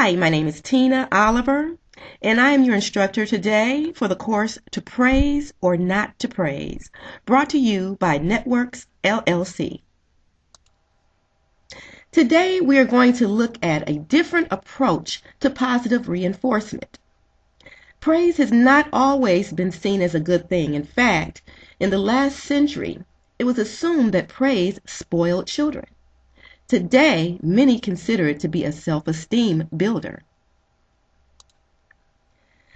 Hi, my name is Tina Oliver, and I am your instructor today for the course To Praise or Not to Praise, brought to you by Networks LLC. Today we are going to look at a different approach to positive reinforcement. Praise has not always been seen as a good thing. In fact, in the last century, it was assumed that praise spoiled children. Today, many consider it to be a self-esteem builder.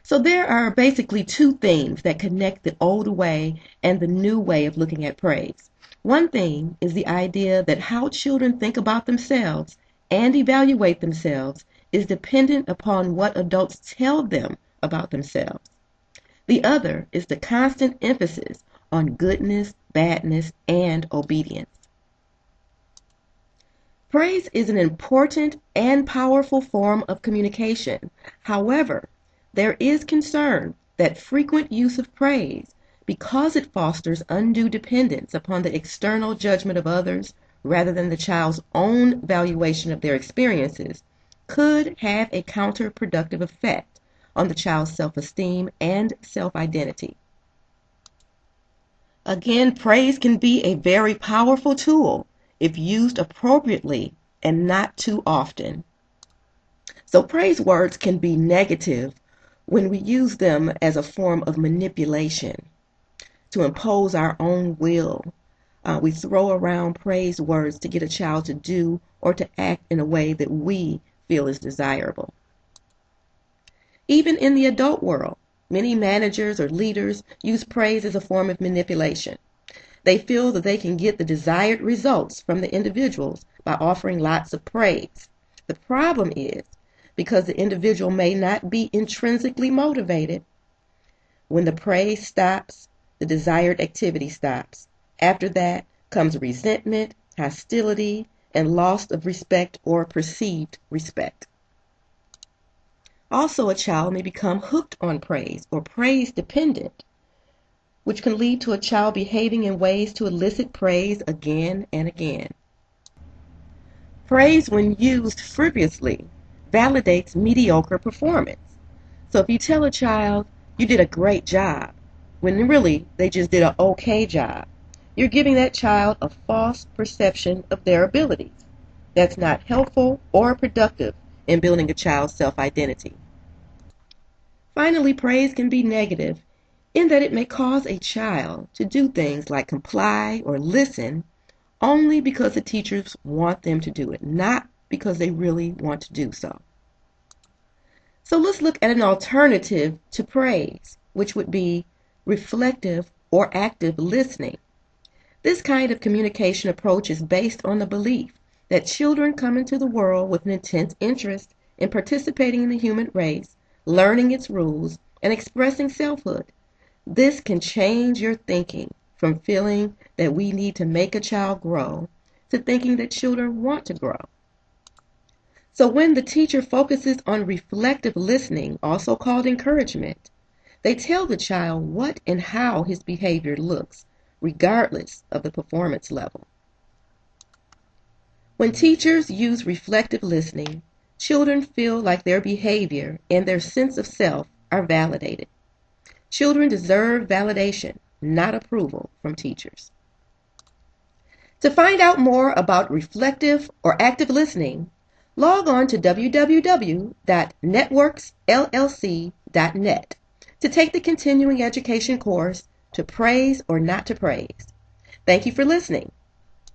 So there are basically two themes that connect the old way and the new way of looking at praise. One theme is the idea that how children think about themselves and evaluate themselves is dependent upon what adults tell them about themselves. The other is the constant emphasis on goodness, badness, and obedience. Praise is an important and powerful form of communication. However, there is concern that frequent use of praise, because it fosters undue dependence upon the external judgment of others rather than the child's own valuation of their experiences, could have a counterproductive effect on the child's self-esteem and self-identity. Again, praise can be a very powerful tool if used appropriately and not too often. So praise words can be negative when we use them as a form of manipulation to impose our own will. We throw around praise words to get a child to do or to act in a way that we feel is desirable. Even in the adult world, many managers or leaders use praise as a form of manipulation. They feel that they can get the desired results from the individuals by offering lots of praise. The problem is, because the individual may not be intrinsically motivated, when the praise stops, the desired activity stops. After that comes resentment, hostility, and loss of respect or perceived respect. Also, a child may become hooked on praise or praise dependent, which can lead to a child behaving in ways to elicit praise again and again. Praise, when used frivolously, validates mediocre performance. So if you tell a child you did a great job, when really they just did an okay job, you're giving that child a false perception of their abilities. That's not helpful or productive in building a child's self-identity. Finally, praise can be negative in that it may cause a child to do things like comply or listen only because the teachers want them to do it, not because they really want to do so. So let's look at an alternative to praise, which would be reflective or active listening. This kind of communication approach is based on the belief that children come into the world with an intense interest in participating in the human race, learning its rules, and expressing selfhood. This can change your thinking from feeling that we need to make a child grow to thinking that children want to grow. So when the teacher focuses on reflective listening, also called encouragement, they tell the child what and how his behavior looks, regardless of the performance level. When teachers use reflective listening, children feel like their behavior and their sense of self are validated. Children deserve validation, not approval from teachers. To find out more about reflective or active listening, log on to www.networksllc.net to take the continuing education course To Praise or Not to Praise. Thank you for listening.